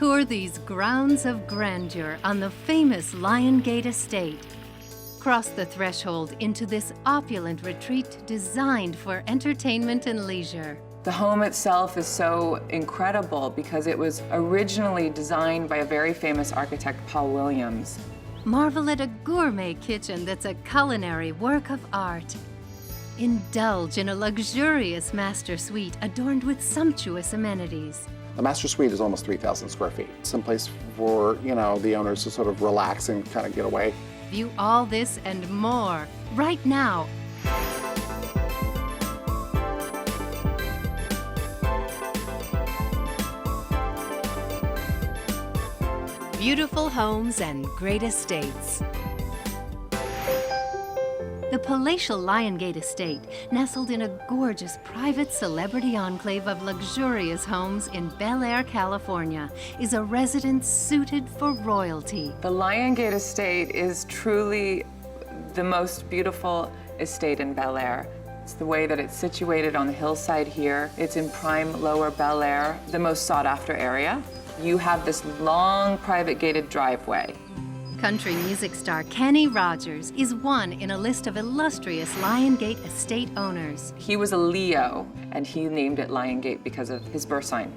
Tour these grounds of grandeur on the famous Liongate Estate. Cross the threshold into this opulent retreat designed for entertainment and leisure. The home itself is so incredible because it was originally designed by a very famous architect, Paul Williams. Marvel at a gourmet kitchen that's a culinary work of art. Indulge in a luxurious master suite adorned with sumptuous amenities. The master suite is almost 3,000 square feet. Someplace for, the owners to sort of relax and kind of get away. View all this and more right now. Beautiful homes and great estates. The palatial Liongate Estate, nestled in a gorgeous private celebrity enclave of luxurious homes in Bel Air, California, is a residence suited for royalty. The Liongate Estate is truly the most beautiful estate in Bel Air. It's the way that it's situated on the hillside here. It's in prime Lower Bel Air, the most sought-after area. You have this long private gated driveway. Country music star Kenny Rogers is one in a list of illustrious Liongate Estate owners. He was a Leo, and he named it Liongate because of his birth sign.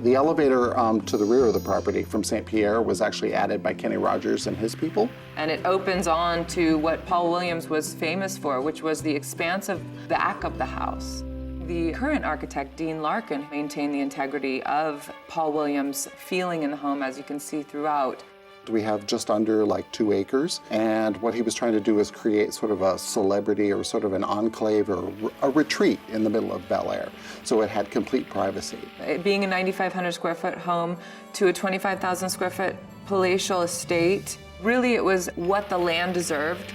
The elevator to the rear of the property from St. Pierre was actually added by Kenny Rogers and his people. And it opens on to what Paul Williams was famous for, which was the expansive back of the house. The current architect, Dean Larkin, maintained the integrity of Paul Williams' feeling in the home, as you can see throughout. We have just under 2 acres, and what he was trying to do is create sort of a celebrity or sort of an enclave or a retreat in the middle of Bel Air, so it had complete privacy. It being a 9,500 square foot home to a 25,000 square foot palatial estate, really it was what the land deserved.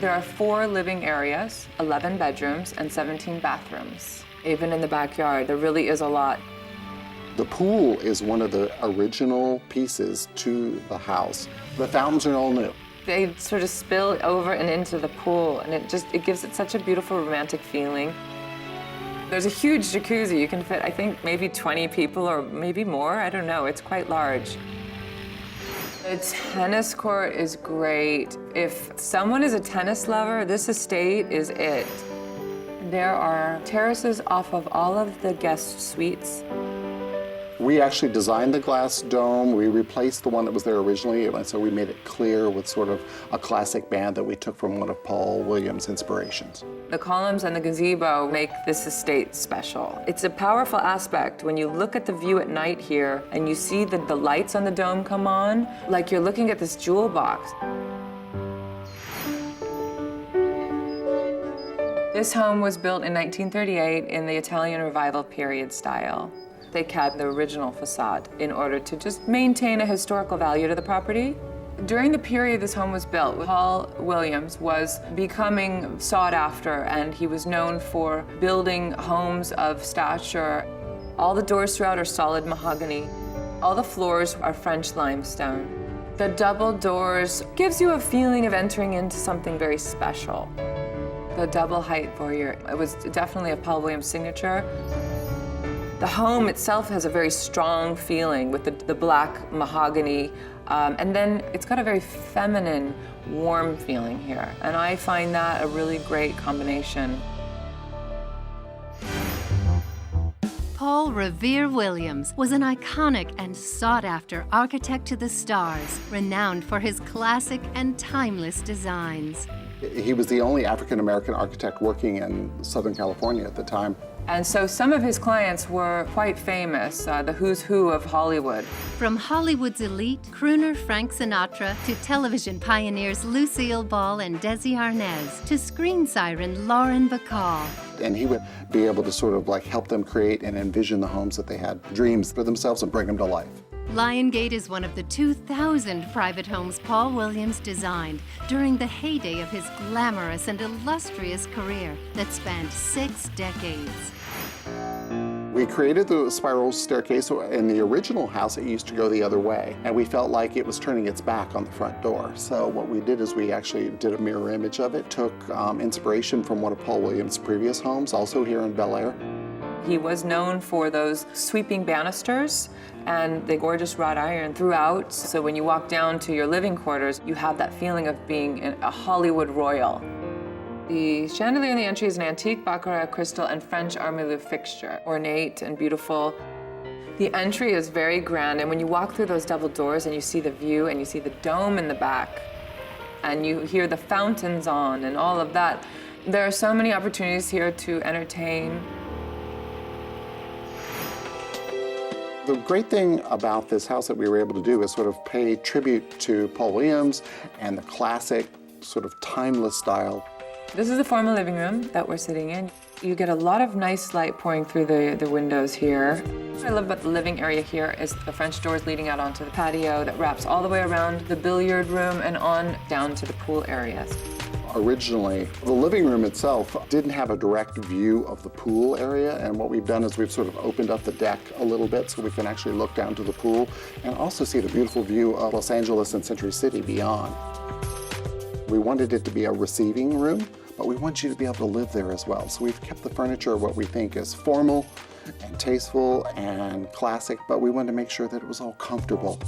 There are 4 living areas, 11 bedrooms, and 17 bathrooms. Even in the backyard, there really is a lot. The pool is one of the original pieces to the house. The fountains are all new. They sort of spill over and into the pool, and it gives it such a beautiful romantic feeling. There's a huge jacuzzi. You can fit, I think, maybe 20 people or maybe more. I don't know. It's quite large. The tennis court is great. If someone is a tennis lover, this estate is it. There are terraces off of all of the guest suites. We actually designed the glass dome. We replaced the one that was there originally, and so we made it clear with sort of a classic band that we took from one of Paul Williams' inspirations. The columns and the gazebo make this estate special. It's a powerful aspect when you look at the view at night here and you see the lights on the dome come on, like you're looking at this jewel box. This home was built in 1938 in the Italian Revival period style. They kept the original facade in order to just maintain a historical value to the property. During the period this home was built, Paul Williams was becoming sought after, and he was known for building homes of stature. All the doors throughout are solid mahogany. All the floors are French limestone. The double doors gives you a feeling of entering into something very special. The double height foyer, it was definitely a Paul Williams signature. The home itself has a very strong feeling with the black mahogany, and then it's got a very feminine, warm feeling here. And I find that a really great combination. Paul Revere Williams was an iconic and sought-after architect to the stars, renowned for his classic and timeless designs. He was the only African-American architect working in Southern California at the time. And so some of his clients were quite famous, the who's who of Hollywood. From Hollywood's elite, crooner Frank Sinatra, to television pioneers Lucille Ball and Desi Arnaz, to screen siren Lauren Bacall. And he would be able to sort of help them create and envision the homes that they had dreams for themselves and bring them to life. Liongate is one of the 2,000 private homes Paul Williams designed during the heyday of his glamorous and illustrious career that spanned 6 decades. We created the spiral staircase. So in the original house, it used to go the other way, and we felt like it was turning its back on the front door. So what we did is we actually did a mirror image of it, took inspiration from one of Paul Williams' previous homes, also here in Bel Air. He was known for those sweeping banisters and the gorgeous wrought iron throughout. So when you walk down to your living quarters, you have that feeling of being a Hollywood royal. The chandelier in the entry is an antique Baccarat crystal and French armilleux fixture, ornate and beautiful. The entry is very grand, and when you walk through those double doors and you see the view and you see the dome in the back, and you hear the fountains on and all of that, there are so many opportunities here to entertain. The great thing about this house that we were able to do is sort of pay tribute to Paul Williams and the classic, sort of timeless style. This is the formal living room that we're sitting in. You get a lot of nice light pouring through the windows here. What I love about the living area here is the French doors leading out onto the patio that wraps all the way around the billiard room and on down to the pool areas. Originally, the living room itself didn't have a direct view of the pool area, and what we've done is we've sort of opened up the deck a little bit so we can actually look down to the pool and also see the beautiful view of Los Angeles and Century City beyond. We wanted it to be a receiving room, but we want you to be able to live there as well. So we've kept the furniture what we think is formal and tasteful and classic, but we wanted to make sure that it was all comfortable.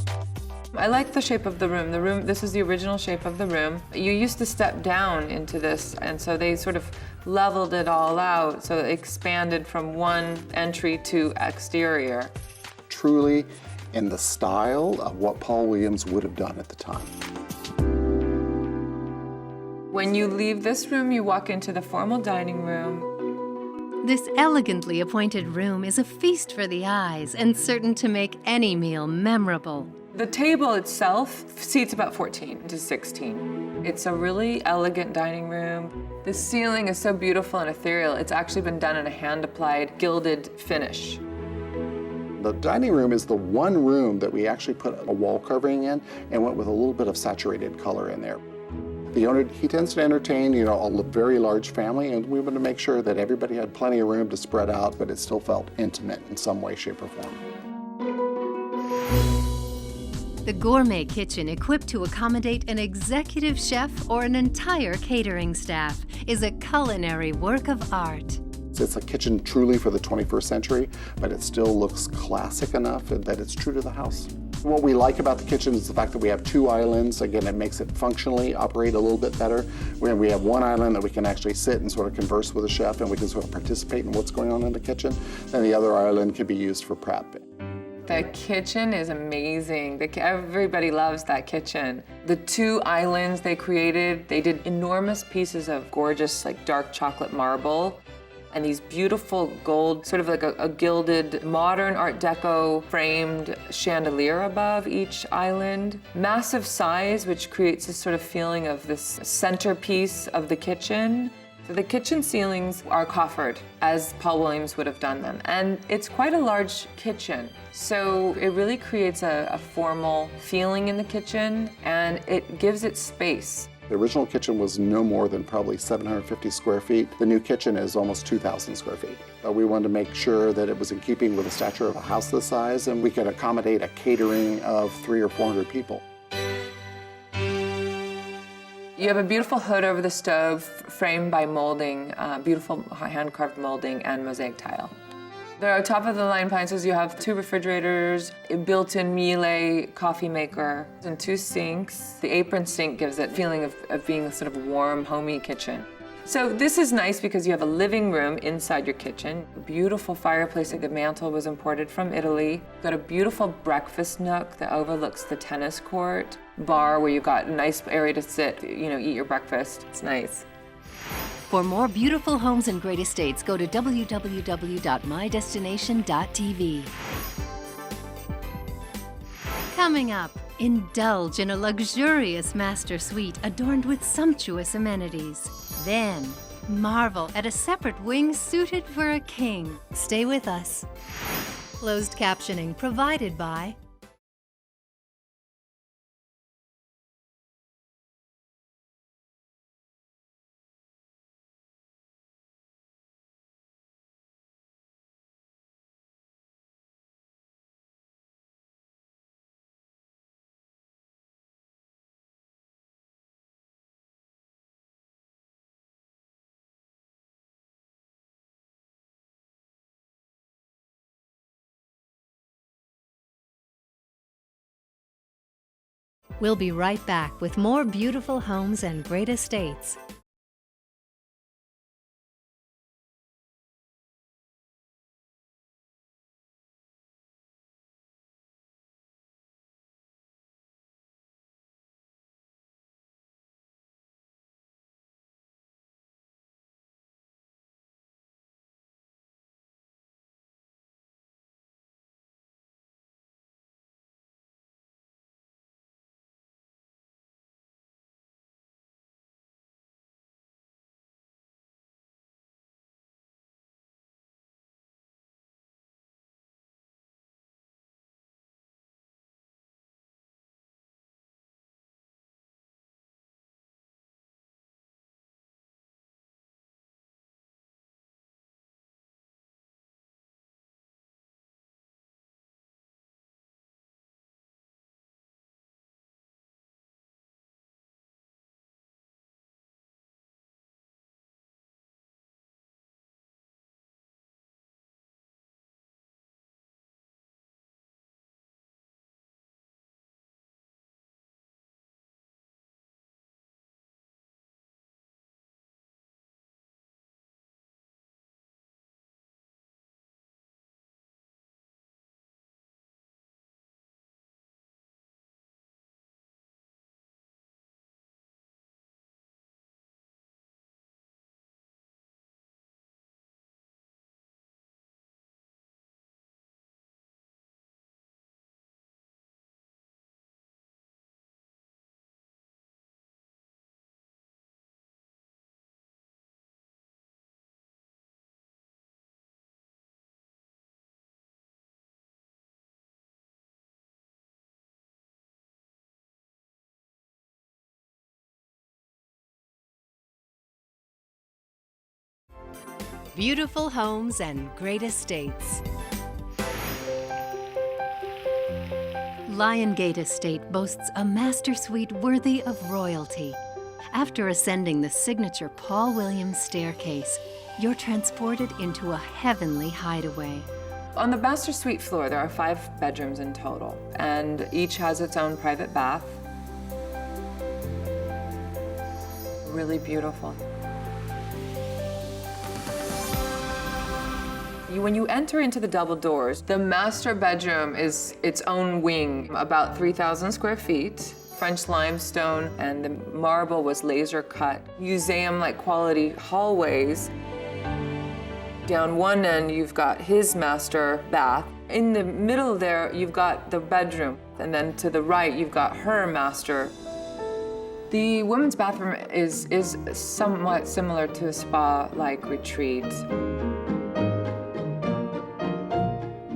I like the shape of the room. This is the original shape of the room. You used to step down into this, and so they sort of leveled it all out, so it expanded from one entry to exterior. Truly in the style of what Paul Williams would have done at the time. When you leave this room, you walk into the formal dining room. This elegantly appointed room is a feast for the eyes and certain to make any meal memorable. The table itself seats about 14 to 16. It's a really elegant dining room. The ceiling is so beautiful and ethereal. It's actually been done in a hand-applied gilded finish. The dining room is the one room that we actually put a wall covering in and went with a little bit of saturated color in there. The owner, he tends to entertain, a very large family, and we wanted to make sure that everybody had plenty of room to spread out, but it still felt intimate in some way, shape, or form. The Gourmet Kitchen, equipped to accommodate an executive chef or an entire catering staff, is a culinary work of art. It's a kitchen truly for the 21st century, but it still looks classic enough that it's true to the house. What we like about the kitchen is the fact that we have two islands. Again, it makes it functionally operate a little bit better. We have one island that we can actually sit and sort of converse with the chef, and we can sort of participate in what's going on in the kitchen. Then the other island can be used for prep. The kitchen is amazing. Everybody loves that kitchen. The two islands they created, they did enormous pieces of gorgeous, dark chocolate marble, and these beautiful gold, sort of like a gilded, modern Art Deco framed chandelier above each island. Massive size, which creates this sort of feeling of this centerpiece of the kitchen. So the kitchen ceilings are coffered, as Paul Williams would have done them. And it's quite a large kitchen. So it really creates a formal feeling in the kitchen, and it gives it space. The original kitchen was no more than probably 750 square feet. The new kitchen is almost 2,000 square feet. We wanted to make sure that it was in keeping with the stature of a house this size, and we could accommodate a catering of 300 or 400 people. You have a beautiful hood over the stove, framed by molding, beautiful hand-carved molding and mosaic tile. There are top-of-the-line appliances. You have 2 refrigerators, a built-in Miele coffee maker, and 2 sinks. The apron sink gives it a feeling of being a sort of warm, homey kitchen. So this is nice because you have a living room inside your kitchen. A beautiful fireplace, the mantle was imported from Italy. You've got a beautiful breakfast nook that overlooks the tennis court. Bar where you've got a nice area to sit, eat your breakfast. It's nice. For more beautiful homes and great estates, go to www.mydestination.tv. Coming up, indulge in a luxurious master suite adorned with sumptuous amenities. Then, marvel at a separate wing suited for a king. Stay with us. Closed captioning provided by We'll be right back with more beautiful homes and great estates. Beautiful homes and great estates. Liongate Estate boasts a master suite worthy of royalty. After ascending the signature Paul Williams staircase, you're transported into a heavenly hideaway. On the master suite floor, there are 5 bedrooms in total, and each has its own private bath. Really beautiful. When you enter into the double doors, the master bedroom is its own wing, about 3,000 square feet, French limestone, and the marble was laser cut. Museum-like quality hallways. Down one end, you've got his master bath. In the middle there, you've got the bedroom, and then to the right, you've got her master. The women's bathroom is somewhat similar to a spa-like retreat.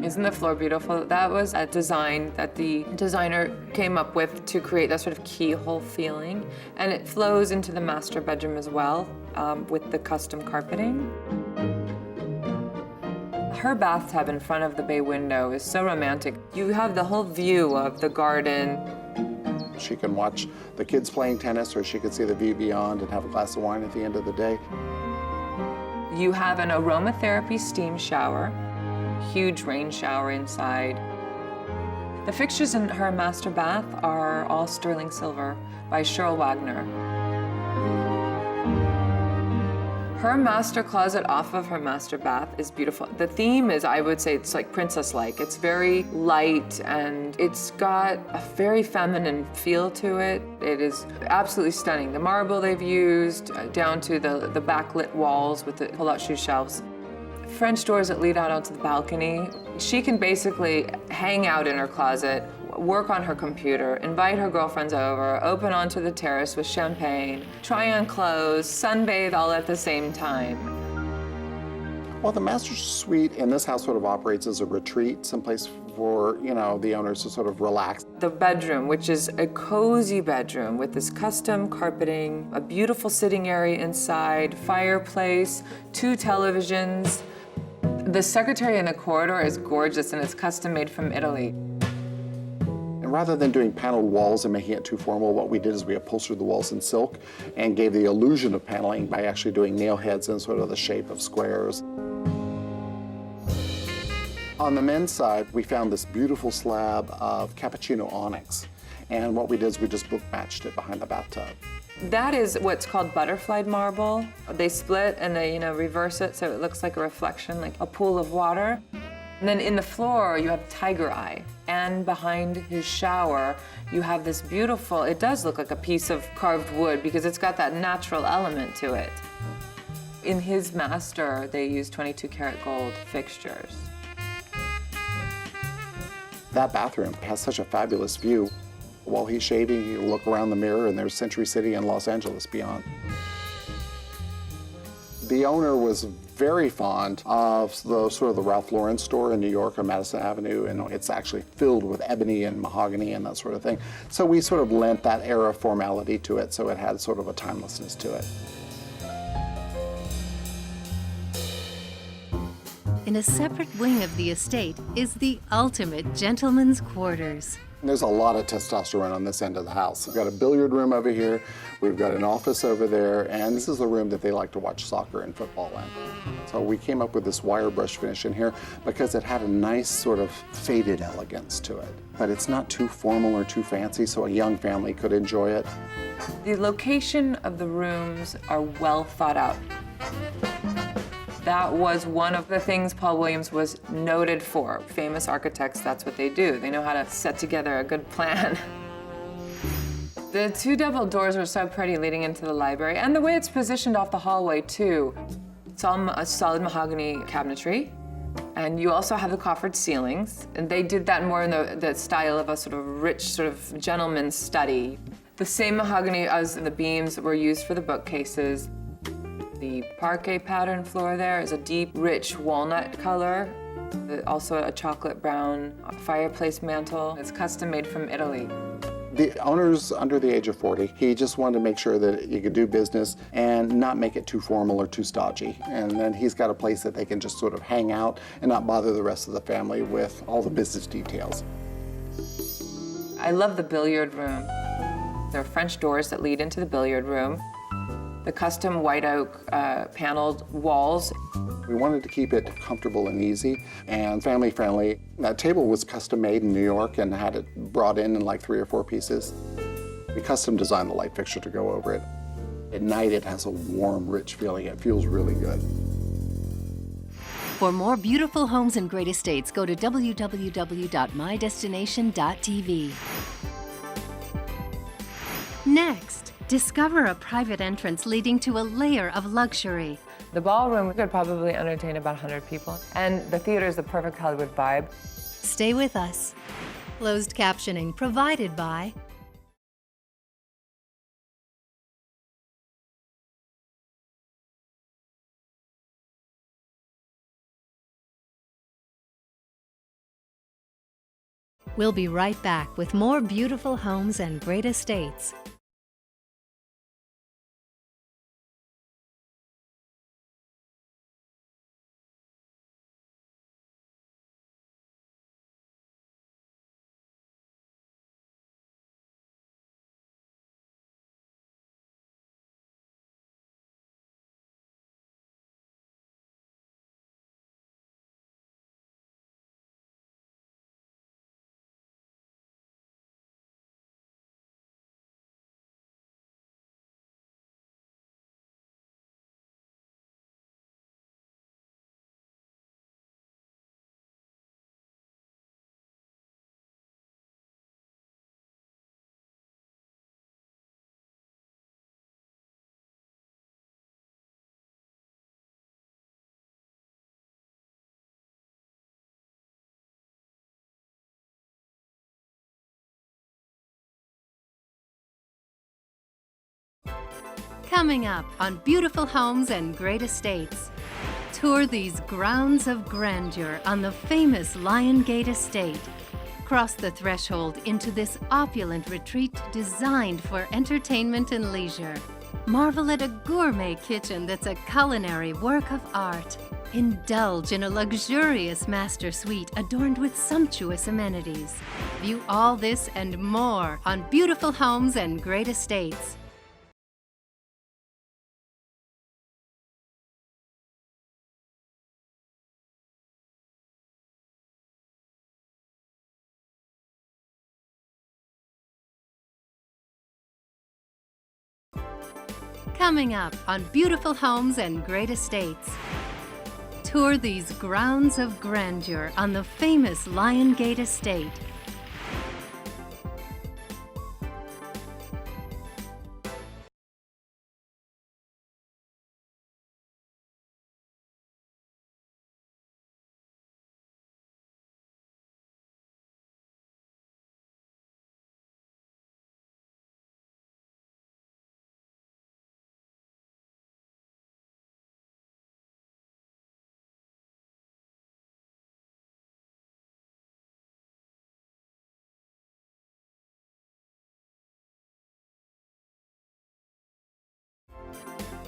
Isn't the floor beautiful? That was a design that the designer came up with to create that sort of keyhole feeling. And it flows into the master bedroom as well with the custom carpeting. Her bathtub in front of the bay window is so romantic. You have the whole view of the garden. She can watch the kids playing tennis, or she could see the view beyond and have a glass of wine at the end of the day. You have an aromatherapy steam shower. Huge rain shower inside. The fixtures in her master bath are all sterling silver by Cheryl Wagner. Her master closet off of her master bath is beautiful. The theme is, I would say, it's like princess-like. It's very light and it's got a very feminine feel to it. It is absolutely stunning. The marble they've used, down to the backlit walls with the pull-out shoe shelves. French doors that lead out onto the balcony. She can basically hang out in her closet, work on her computer, invite her girlfriends over, open onto the terrace with champagne, try on clothes, sunbathe all at the same time. Well, the master suite in this house sort of operates as a retreat, someplace for, the owners to sort of relax. The bedroom, which is a cozy bedroom with this custom carpeting, a beautiful sitting area inside, fireplace, 2 televisions. The secretary in the corridor is gorgeous and it's custom made from Italy. And rather than doing paneled walls and making it too formal, what we did is we upholstered the walls in silk and gave the illusion of paneling by actually doing nail heads in sort of the shape of squares. On the men's side, we found this beautiful slab of cappuccino onyx. And what we did is we just book matched it behind the bathtub. That is what's called butterflied marble. They split and they, reverse it so it looks like a reflection, like a pool of water. And then in the floor, you have tiger eye. And behind his shower, you have this beautiful, it does look like a piece of carved wood because it's got that natural element to it. In his master, they use 22 karat gold fixtures. That bathroom has such a fabulous view. While he's shaving, you look around the mirror and there's Century City and Los Angeles beyond. The owner was very fond of the Ralph Lauren store in New York on Madison Avenue, and it's actually filled with ebony and mahogany and that sort of thing. So we sort of lent that era formality to it, so it had sort of a timelessness to it. In a separate wing of the estate is the ultimate gentleman's quarters. There's a lot of testosterone on this end of the house. We've got a billiard room over here, we've got an office over there, and this is the room that they like to watch soccer and football in. So we came up with this wire brush finish in here because it had a nice sort of faded elegance to it. But it's not too formal or too fancy, so a young family could enjoy it. The location of the rooms are well thought out. That was one of the things Paul Williams was noted for. Famous architects, that's what they do. They know how to set together a good plan. The two double doors are so pretty leading into the library, and the way it's positioned off the hallway, too. It's all a solid mahogany cabinetry, and you also have the coffered ceilings, and they did that more in the style of a sort of rich, sort of gentleman's study. The same mahogany as the beams were used for the bookcases. The parquet pattern floor there is a deep, rich walnut color. Also a chocolate brown fireplace mantle. It's custom made from Italy. The owner's under the age of 40. He just wanted to make sure that you could do business and not make it too formal or too stodgy. And then he's got a place that they can just sort of hang out and not bother the rest of the family with all the business details. I love the billiard room. There are French doors that lead into the billiard room. The custom white oak paneled walls. We wanted to keep it comfortable and easy and family friendly. That table was custom made in New York and had it brought in like 3 or 4 pieces. We custom designed the light fixture to go over it. At night it has a warm, rich feeling. It feels really good. For more beautiful homes and great estates, go to www.mydestination.tv. Next, discover a private entrance leading to a layer of luxury. The ballroom could probably entertain about 100 people, and the theater is the perfect Hollywood vibe. Stay with us. Closed captioning provided by We'll be right back with more beautiful homes and great estates. Coming up on Beautiful Homes and Great Estates. Tour these grounds of grandeur on the famous Liongate Estate. Cross the threshold into this opulent retreat designed for entertainment and leisure. Marvel at a gourmet kitchen that's a culinary work of art. Indulge in a luxurious master suite adorned with sumptuous amenities. View all this and more on Beautiful Homes and Great Estates. Coming up on Beautiful Homes and Great Estates. Tour these grounds of grandeur on the famous Liongate Estate.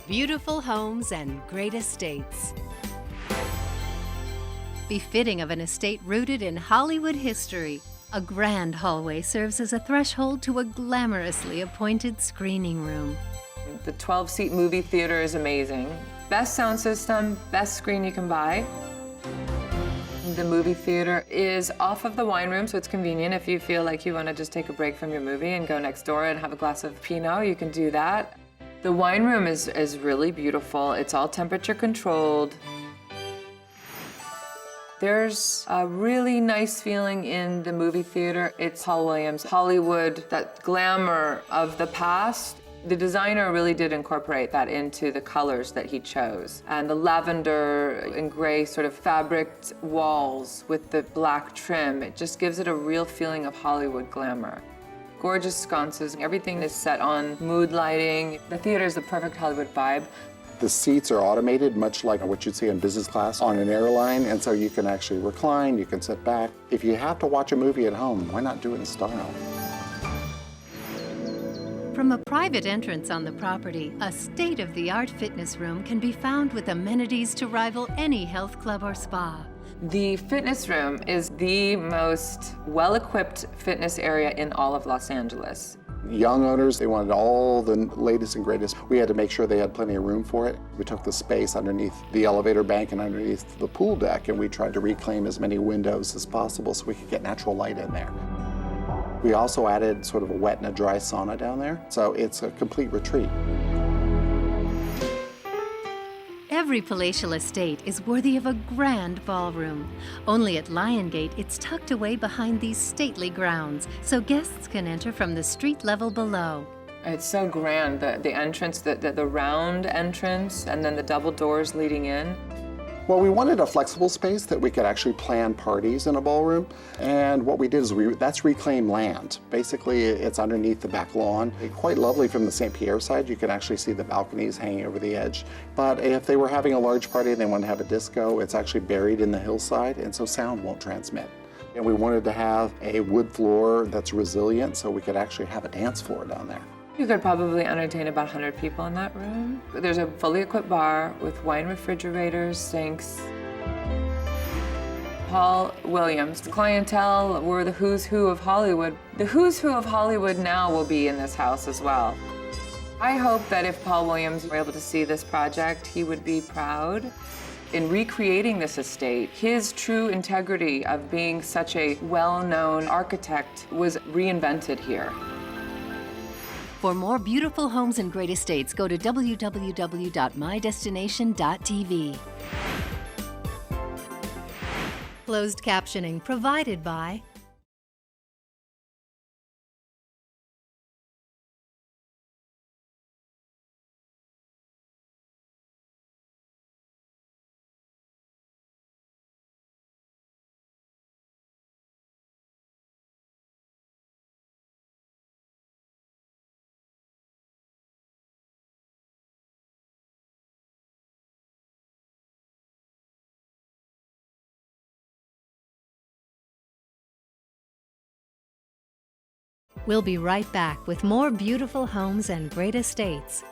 Beautiful homes and great estates. Befitting of an estate rooted in Hollywood history, a grand hallway serves as a threshold to a glamorously appointed screening room. The 12-seat movie theater is amazing. Best sound system, best screen you can buy. The movie theater is off of the wine room, so it's convenient. If you feel like you want to just take a break from your movie and go next door and have a glass of Pinot, you can do that. The wine room is really beautiful. It's all temperature controlled. There's a really nice feeling in the movie theater. It's Paul Williams, Hollywood, that glamour of the past. The designer really did incorporate that into the colors that he chose. And the lavender and gray sort of fabricked walls with the black trim, it just gives it a real feeling of Hollywood glamour. Gorgeous sconces, everything is set on mood lighting. The theater is the perfect Hollywood vibe. The seats are automated, much like what you'd see in business class on an airline, and so you can actually recline, you can sit back. If you have to watch a movie at home, why not do it in style? From a private entrance on the property, a state-of-the-art fitness room can be found with amenities to rival any health club or spa. The fitness room is the most well-equipped fitness area in all of Los Angeles. Young owners, they wanted all the latest and greatest. We had to make sure they had plenty of room for it. We took the space underneath the elevator bank and underneath the pool deck, and we tried to reclaim as many windows as possible so we could get natural light in there. We also added sort of a wet and a dry sauna down there, so it's a complete retreat. Every palatial estate is worthy of a grand ballroom. Only at Liongate, it's tucked away behind these stately grounds, so guests can enter from the street level below. It's so grand, the entrance, the round entrance, and then the double doors leading in. Well, we wanted a flexible space that we could actually plan parties in a ballroom. And what we did is that's reclaimed land. Basically, it's underneath the back lawn. Quite lovely from the St. Pierre side. You can actually see the balconies hanging over the edge. But if they were having a large party and they wanted to have a disco, it's actually buried in the hillside, and so sound won't transmit. And we wanted to have a wood floor that's resilient so we could actually have a dance floor down there. You could probably entertain about 100 people in that room. There's a fully equipped bar with wine refrigerators, sinks. Paul Williams, the clientele were the who's who of Hollywood. The who's who of Hollywood now will be in this house as well. I hope that if Paul Williams were able to see this project, he would be proud. In recreating this estate, his true integrity of being such a well-known architect was reinvented here. For more beautiful homes and great estates, go to www.mydestination.tv. Closed captioning provided by We'll be right back with more beautiful homes and great estates.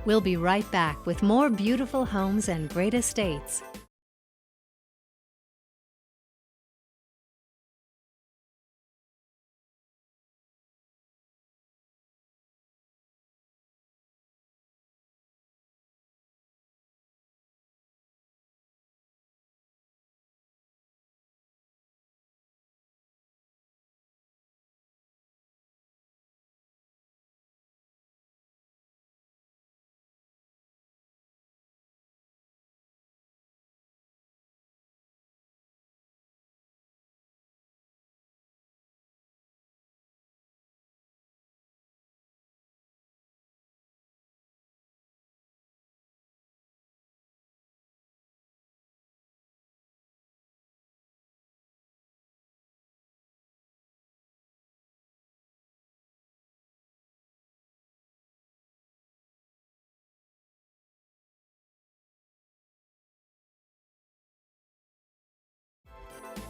We'll be right back with more beautiful homes and great estates.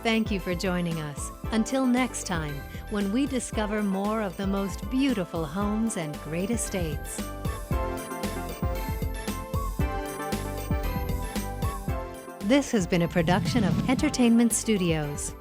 Thank you for joining us. Until next time, when we discover more of the most beautiful homes and great estates. This has been a production of Entertainment Studios.